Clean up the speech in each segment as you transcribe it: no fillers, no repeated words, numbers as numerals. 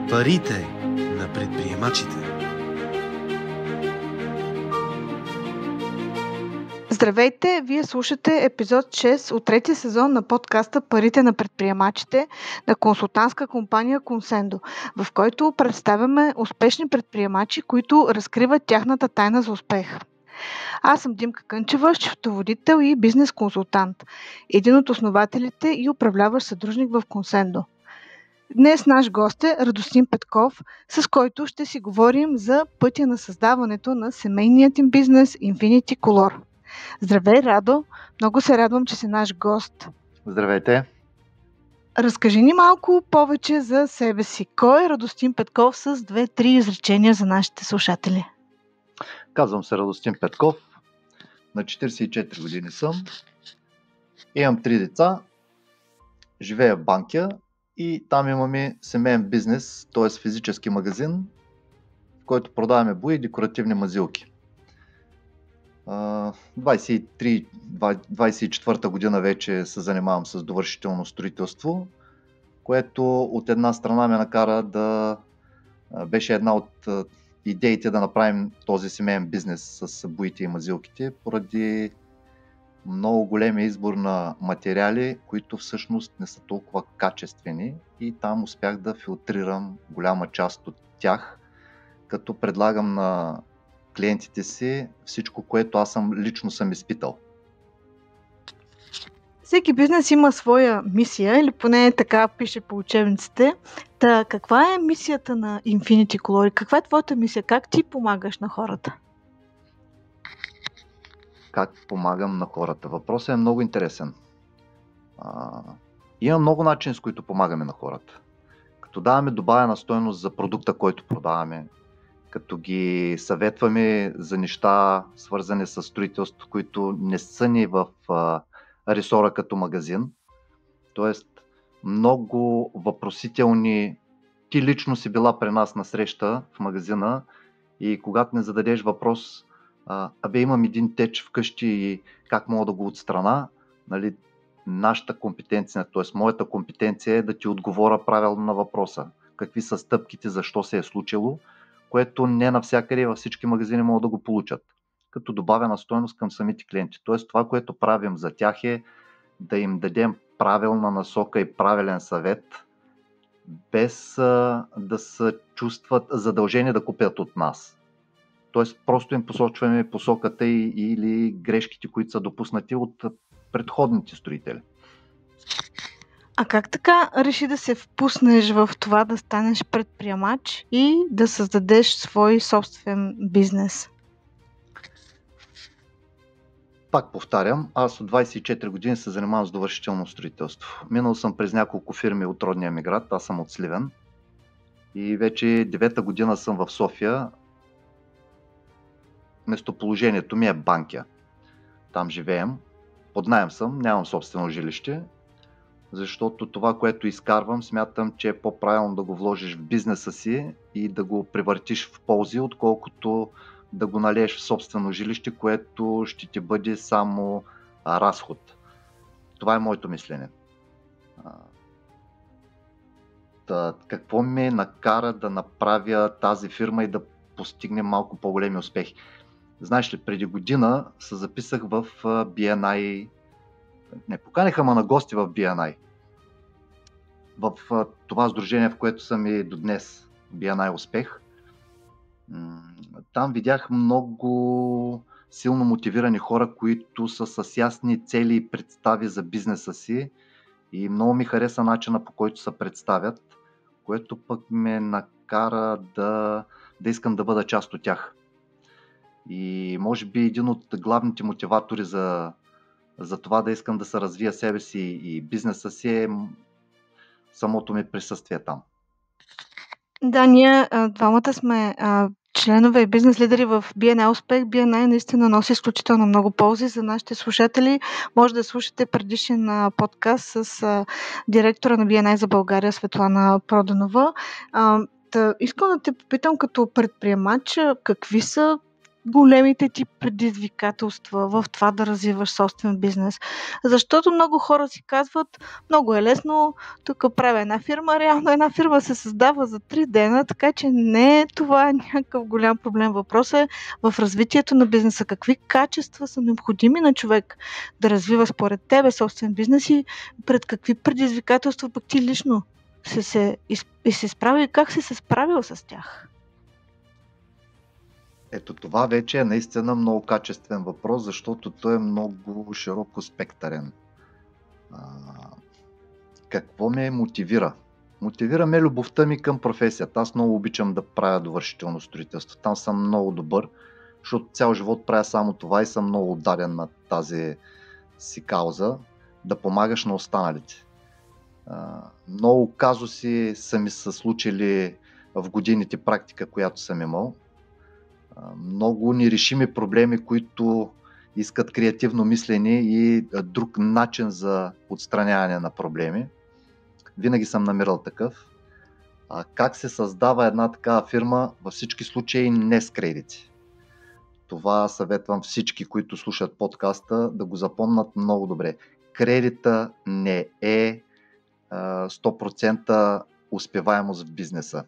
Парите на предприемачите. Здравейте! Вие слушате епизод 6 от третия сезон на подкаста Парите на предприемачите на консултантска компания Consendo, в който представяме успешни предприемачи, които разкриват тяхната тайна за успех. Аз съм Димка Кънчева, счетоводител и бизнес консултант, един от основателите и управляващ съдружник в Consendo. Днес наш гост е Радостин Петков, с който ще си говорим за пътя на създаването на семейният им бизнес Infinity Color. Здравей, Радо! Много се радвам, че си наш гост. Здравейте! Разкажи ни малко повече за себе си. Кой е Радостин Петков с 2-3 изречения за нашите слушатели? Казвам се Радостин Петков. На 44 години съм. Имам 3 деца. Живея в Банкя и там имаме семейен бизнес, т.е. физически магазин, в който продаваме бои и декоративни мазилки. 24-та година вече се занимавам с довършително строителство, което от една страна ме накара да беше една от идеите да направим този семейен бизнес с боите и мазилките, поради много големия избор на материали, които всъщност не са толкова качествени, и там успях да филтрирам голяма част от тях, като предлагам на клиентите си всичко, което аз лично съм изпитал. Всеки бизнес има своя мисия, или поне така пише по учебниците. Та, каква е мисията на Infinity Color? Каква е твоята мисия? Как ти помагаш на хората? Как помагам на хората? Въпросът е много интересен. Има много начини, с които помагаме на хората. Като даваме добавена стойност за продукта, който продаваме, като ги съветваме за неща, свързани с строителство, които не са ни в ресора като магазин. Тоест, много въпросителни. Ти лично си била при нас на среща в магазина и когато не зададеш въпрос, имам един теч вкъщи и как мога да го отстрана, нали, нашата компетенция, т.е. моята компетенция е да ти отговоря правилно на въпроса. Какви са стъпките, защо се е случило, което не навсякъде във всички магазини могат да го получат, като добавена стойност към самите клиенти. Т.е. това, което правим за тях, е да им дадем правилна насока и правилен съвет, без да се чувстват задължени да купят от нас. Тоест просто им посочваме посоката или грешките, които са допуснати от предходните строители. А как така реши да се впуснеш в това да станеш предприемач и да създадеш свой собствен бизнес? Пак повтарям, аз от 24 години се занимавам с довършително строителство. Минал съм през няколко фирми от родния ми град, аз съм от Сливен. И вече 9-та година съм в София. Местоположението ми е Банкя. Там живеем. Под наем съм, нямам собствено жилище, защото това, което изкарвам, смятам, че е по-правилно да го вложиш в бизнеса си и да го превъртиш в ползи, отколкото да го налееш в собствено жилище, което ще ти бъде само разход. Това е моето мислене. Какво ме накара да направя тази фирма и да постигнем малко по-големи успехи? Знаеш ли, преди година се записах в BNI. Не поканиха ме на гости в BNI. В това сдружение, в което съм и до днес, BNI Успех. Там видях много силно мотивирани хора, които са с ясни цели и представи за бизнеса си, и много ми хареса начина, по който се представят, което пък ме накара да искам да бъда част от тях. И може би един от главните мотиватори за това да искам да се развия себе си и бизнеса си е самото ми присъствие там. Да, ние двамата сме членове и бизнес лидери в BNI Успех. BNI наистина носи изключително много ползи за нашите слушатели. Може да слушате предишен подкаст с директора на BNI за България Светлана Проданова. Искам да те попитам като предприемач, какви са големите ти предизвикателства в това да развиваш собствен бизнес? Защото много хора си казват, много е лесно, тук правя една фирма, реално една фирма се създава за 3 дена, така че не е това някакъв голям проблем. Въпросът е в развитието на бизнеса. Какви качества са необходими на човек да развива според тебе собствен бизнес и пред какви предизвикателства пък ти лично се справи и как си се справил с тях? Ето това вече е наистина много качествен въпрос, защото той е много широко спектърен. Какво ме мотивира? Мотивира ме любовта ми към професията. Аз много обичам да правя довършително строителство. Там съм много добър, защото цял живот правя само това и съм много отдаден на тази си кауза, да помагаш на останалите. Много казуси са ми се случили в годините практика, която съм имал. Много нерешими проблеми, които искат креативно мислене и друг начин за отстраняване на проблеми. Винаги съм намирал такъв. Как се създава една такава фирма? Във всички случаи не с кредити. Това съветвам всички, които слушат подкаста, да го запомнат много добре. Кредита не е 100% успеваемост в бизнеса.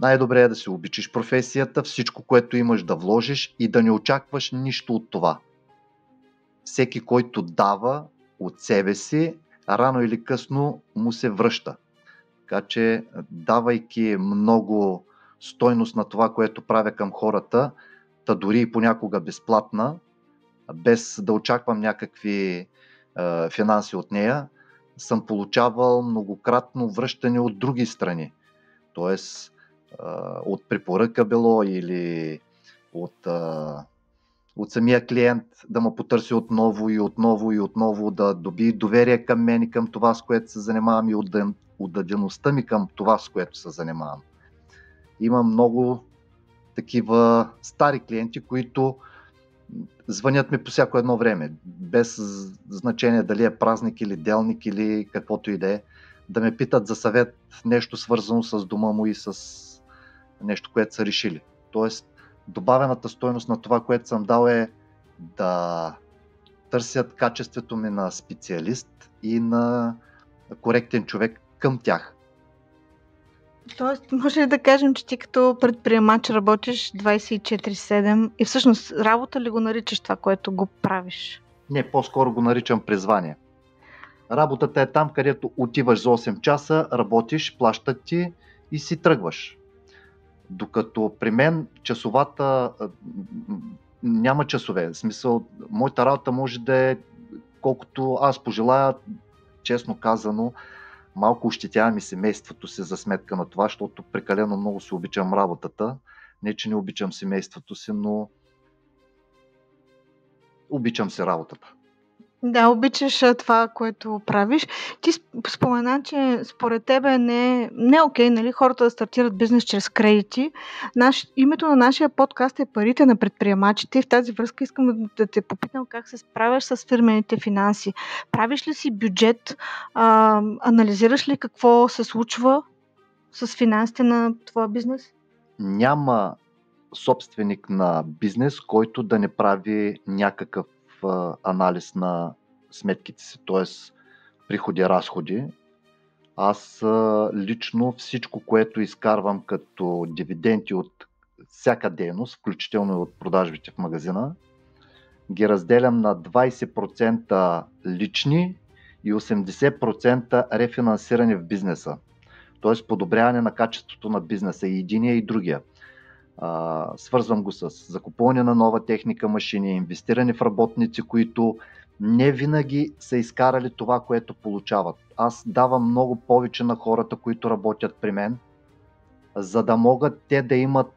Най-добре е да си обичаш професията, всичко, което имаш да вложиш и да не очакваш нищо от това. Всеки, който дава от себе си, рано или късно му се връща. Така че, давайки много стойност на това, което правя към хората, та дори и понякога безплатна, без да очаквам някакви финанси от нея, съм получавал многократно връщане от други страни. Тоест, от препоръка било или от самия клиент да ме потърси отново и отново и отново, да доби доверие към мен и към това, с което се занимавам, и отдадеността ми към това, с което се занимавам. Има много такива стари клиенти, които звънят ми по всяко едно време, без значение дали е празник или делник или каквото и да ме питат за съвет, нещо свързано с дома му и с нещо, което са решили. Тоест, добавената стойност на това, което съм дал, е да търсят качеството ми на специалист и на коректен човек към тях. Тоест, може ли да кажем, че ти като предприемач работиш 24/7 и всъщност работа ли го наричаш това, което го правиш? Не, по-скоро го наричам призвание. Работата е там, където отиваш за 8 часа, работиш, плащат ти и си тръгваш. Докато при мен часовата няма часове. В смисъл, моята работа може да е колкото аз пожелая, честно казано, малко ощетявам и семейството си за сметка на това, защото прекалено много си обичам работата. Не, че не обичам семейството си, но обичам си работата. Да, обичаш това, което правиш. Ти спомена, че според тебе не е окей, нали, хората да стартират бизнес чрез кредити. Името на нашия подкаст е Парите на предприемачите и в тази връзка искам да те попитам как се справяш с фирмените финанси. Правиш ли си бюджет? Анализираш ли какво се случва с финансите на твоя бизнес? Няма собственик на бизнес, който да не прави някакъв анализ на сметките си, т.е. приходи-разходи. Аз лично всичко, което изкарвам като дивиденти от всяка дейност, включително и от продажбите в магазина, ги разделям на 20% лични и 80% рефинансиране в бизнеса. Т.е. подобряване на качеството на бизнеса и единия и другия. Свързвам го с закупуване на нова техника, машини, инвестиране в работници, които не винаги са изкарали това, което получават. Аз давам много повече на хората, които работят при мен, за да могат те да имат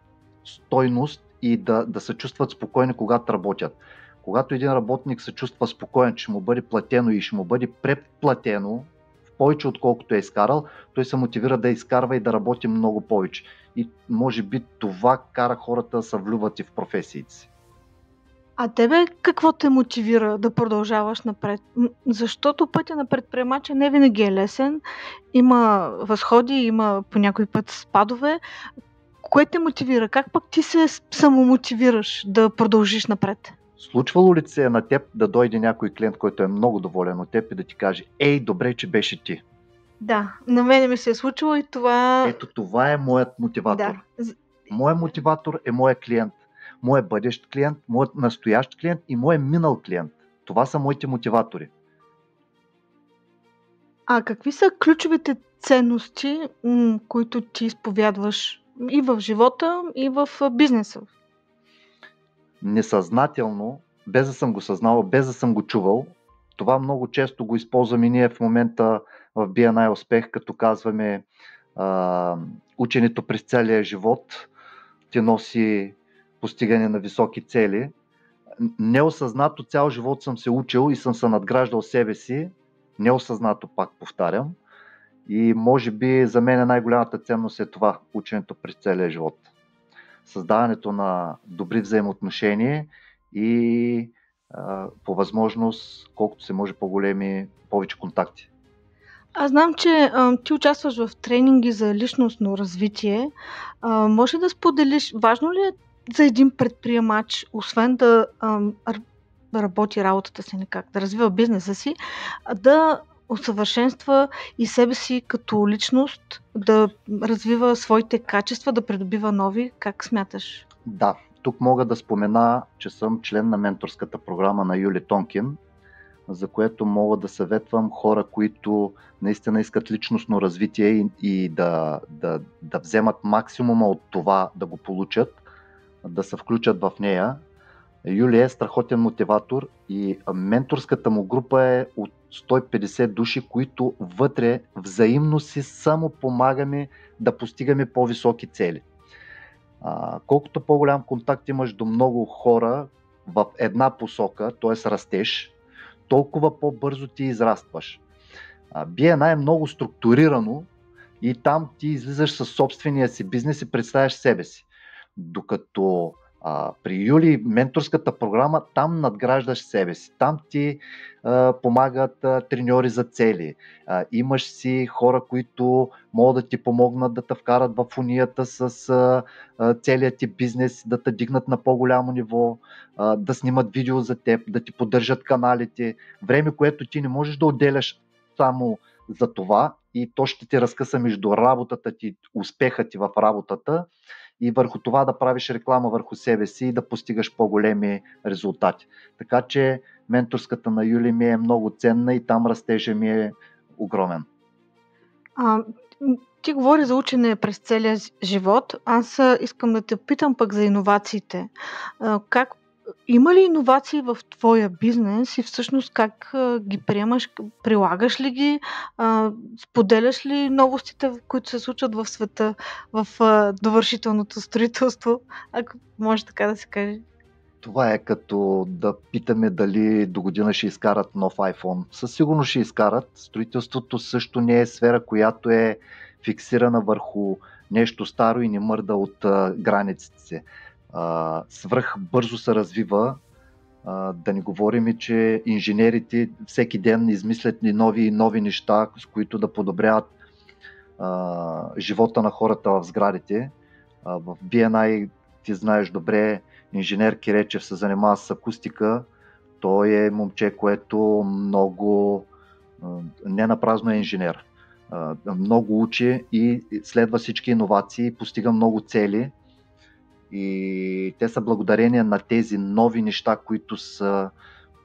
стойност и да се чувстват спокойни, когато работят. Когато един работник се чувства спокоен, че ще му бъде платено и ще му бъде преплатено повече отколкото е изкарал, той се мотивира да изкарва и да работи много повече. И може би това кара хората да се влюбват и в професиите си. А тебе какво те мотивира да продължаваш напред? Защото пътя на предприемача не винаги е лесен. Има възходи, има по някой път спадове. Кое те мотивира? Как пък ти се самомотивираш да продължиш напред? Случвало ли се на теб да дойде някой клиент, който е много доволен от теб и да ти каже: ей, добре, че беше ти? Да, на мене ми се е случило и това... Ето това е моят мотиватор. Да. Моят мотиватор е моят клиент. Моят бъдещ клиент, моят настоящ клиент и моят минал клиент. Това са моите мотиватори. А какви са ключовите ценности, които ти изповядваш и в живота, и в бизнеса? Несъзнателно, без да съм го съзнал, без да съм го чувал, това много често го използваме ние в момента в BNI Успех, като казваме ученето през целия живот ти носи постигане на високи цели. Неосъзнато цял живот съм се учил и съм се надграждал себе си, неосъзнато, пак повтарям, и може би за мен най-голямата ценност е това, ученето през целия живот. Създаването на добри взаимоотношения и по възможност, колкото се може по-големи, повече контакти. Аз знам, че ти участваш в тренинги за личностно развитие. Може да споделиш, важно ли е за един предприемач, освен да работи работата си някак, да развива бизнеса си, да усъвършенства и себе си като личност, да развива своите качества, да придобива нови? Как смяташ? Да, тук мога да спомена, че съм член на менторската програма на Юли Тонкин, за което мога да съветвам хора, които наистина искат личностно развитие и да вземат максимума от това да го получат, да се включат в нея. Юли е страхотен мотиватор и менторската му група е от 150 души, които вътре взаимно си само помагаме да постигаме по-високи цели. Колкото по-голям контакт имаш до много хора в една посока, т.е. растеж, толкова по-бързо ти израстваш. BNI е много структурирано и там ти излизаш със собствения си бизнес и представяш себе си. Докато при Юли менторската програма, там надграждаш себе си. Там ти помагат треньори за цели. Имаш си хора, които могат да ти помогнат да те вкарат в унията с целият ти бизнес, да те дигнат на по-голямо ниво, да снимат видео за теб, да ти поддържат каналите. Време, което ти не можеш да отделяш само за това и то ще те разкъса между работата ти, успеха ти в работата и върху това да правиш реклама върху себе си и да постигаш по-големи резултати. Така че менторската на Юли ми е много ценна и там растежа ми е огромен. Ти говори за учене през целия живот. Аз искам да те питам пък за иновациите. Има ли иновации в твоя бизнес и всъщност как ги приемаш, прилагаш ли ги, споделяш ли новостите, които се случват в света, в довършителното строителство, ако може така да се каже? Това е като да питаме дали до година ще изкарат нов iPhone. Със сигурност ще изкарат. Строителството също не е сфера, която е фиксирана върху нещо старо и не мърда от границите си. Свръх бързо се развива, да не говорим, че инженерите всеки ден измислят нови и нови неща, с които да подобряват живота на хората в сградите. В BNI, ти знаеш добре, инженер Киречев се занимава с акустика. Той е момче, което много не напразно е инженер. Много учи и следва всички иновации, постига много цели. И те са благодарение на тези нови неща, които са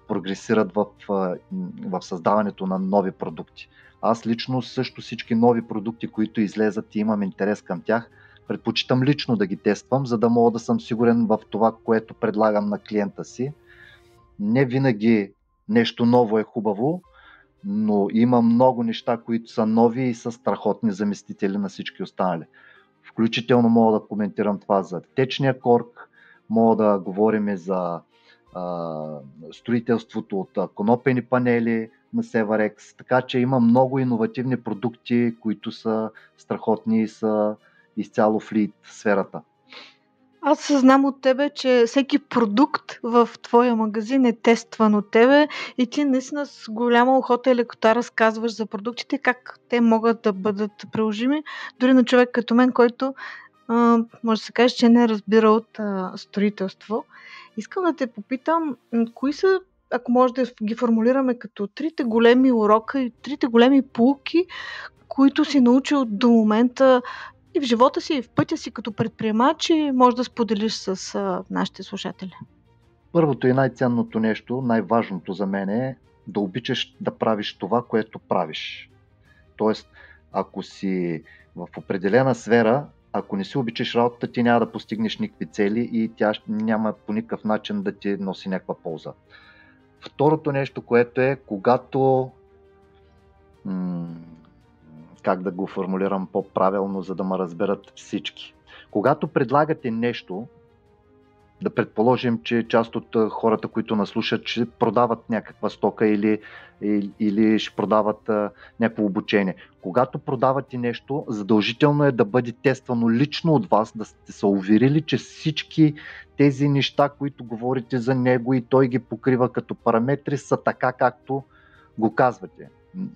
прогресират в създаването на нови продукти. Аз лично също всички нови продукти, които излезат и имам интерес към тях, предпочитам лично да ги тествам, за да мога да съм сигурен в това, което предлагам на клиента си. Не винаги нещо ново е хубаво, но има много неща, които са нови и са страхотни заместители на всички останали. Включително мога да коментирам това за течния корк, мога да говорим за строителството от конопени панели на Severex, така че има много иновативни продукти, които са страхотни и са изцяло в лид сферата. Аз знам от тебе, че всеки продукт в твоя магазин е тестван от тебе и ти наистина с голяма охота и лекота разказваш за продуктите, как те могат да бъдат приложими, дори на човек като мен, който може да се каже, че не разбира от строителство. Искам да те попитам, кои са, ако може да ги формулираме като трите големи урока и трите големи поуки, които си научил до момента и в живота си, и в пътя си като предприемач, и може да споделиш с нашите слушатели. Първото и най-ценното нещо, най-важното за мен е да обичаш да правиш това, което правиш. Тоест, ако си в определена сфера, ако не си обичаш работата, ти няма да постигнеш никакви цели и тя няма по никакъв начин да ти носи някаква полза. Второто нещо, което е, когато как да го формулирам по-правилно, за да ме разберат всички. Когато предлагате нещо, да предположим, че част от хората, които наслушат, ще продават някаква стока или ще продават някакво обучение. Когато продавате нещо, задължително е да бъде тествано лично от вас, да сте се уверили, че всички тези неща, които говорите за него и той ги покрива като параметри, са така, както го казвате.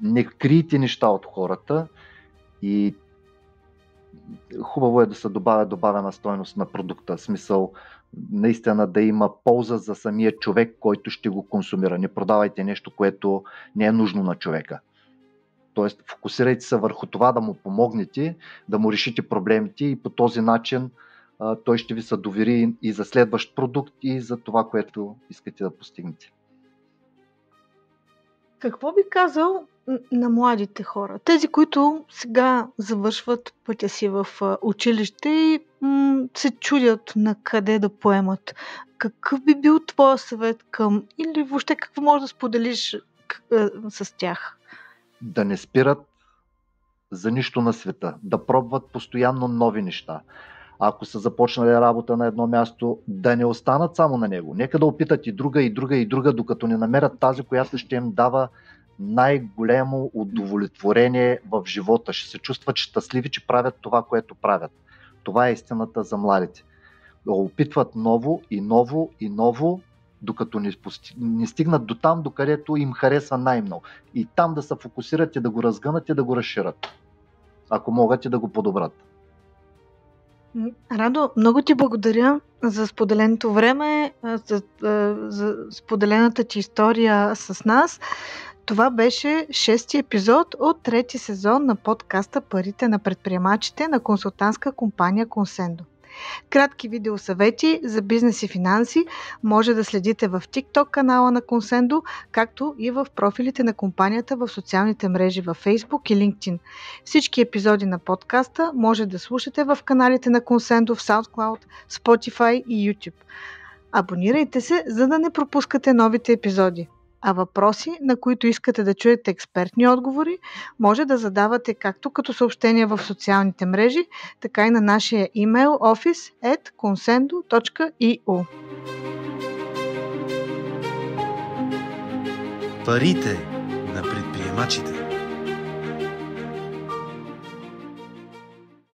Не крийте неща от хората и хубаво е да се добавя добавена стойност на продукта. В смисъл, наистина да има полза за самия човек, който ще го консумира. Не продавайте нещо, което не е нужно на човека. Тоест, фокусирайте се върху това да му помогнете, да му решите проблемите и по този начин той ще ви се довери и за следващ продукт и за това, което искате да постигнете. Какво би казал на младите хора? Тези, които сега завършват пътя си в училище и се чудят на къде да поемат. Какъв би бил твоя съвет към, или въобще какво можеш да споделиш с тях? Да не спират за нищо на света, да пробват постоянно нови неща. Ако са започнали работа на едно място, да не останат само на него. Нека да опитат и друга, докато не намерят тази, която ще им дава най-голямо удовлетворение в живота. Ще се чувстват щастливи, че правят това, което правят. Това е истината за младите. Да опитват ново и ново, докато не стигнат до там, докъдето им харесва най-много. И там да се фокусират и да го разгънат и да го разширят. Ако могат и да го подобрат. Радо, много ти благодаря за споделеното време, за споделената ти история с нас. Това беше 6-ти епизод от 3-ти сезон на подкаста "Парите на предприемачите" на консултантска компания Consendo. Кратки видеосъвети за бизнес и финанси може да следите в TikTok канала на Consendo, както и в профилите на компанията в социалните мрежи в Facebook и LinkedIn. Всички епизоди на подкаста може да слушате в каналите на Consendo в SoundCloud, Spotify и YouTube. Абонирайте се, за да не пропускате новите епизоди. А въпроси, на които искате да чуете експертни отговори, може да задавате както като съобщения в социалните мрежи, така и на нашия имейл office@consendo.io. Парите на предприемачите.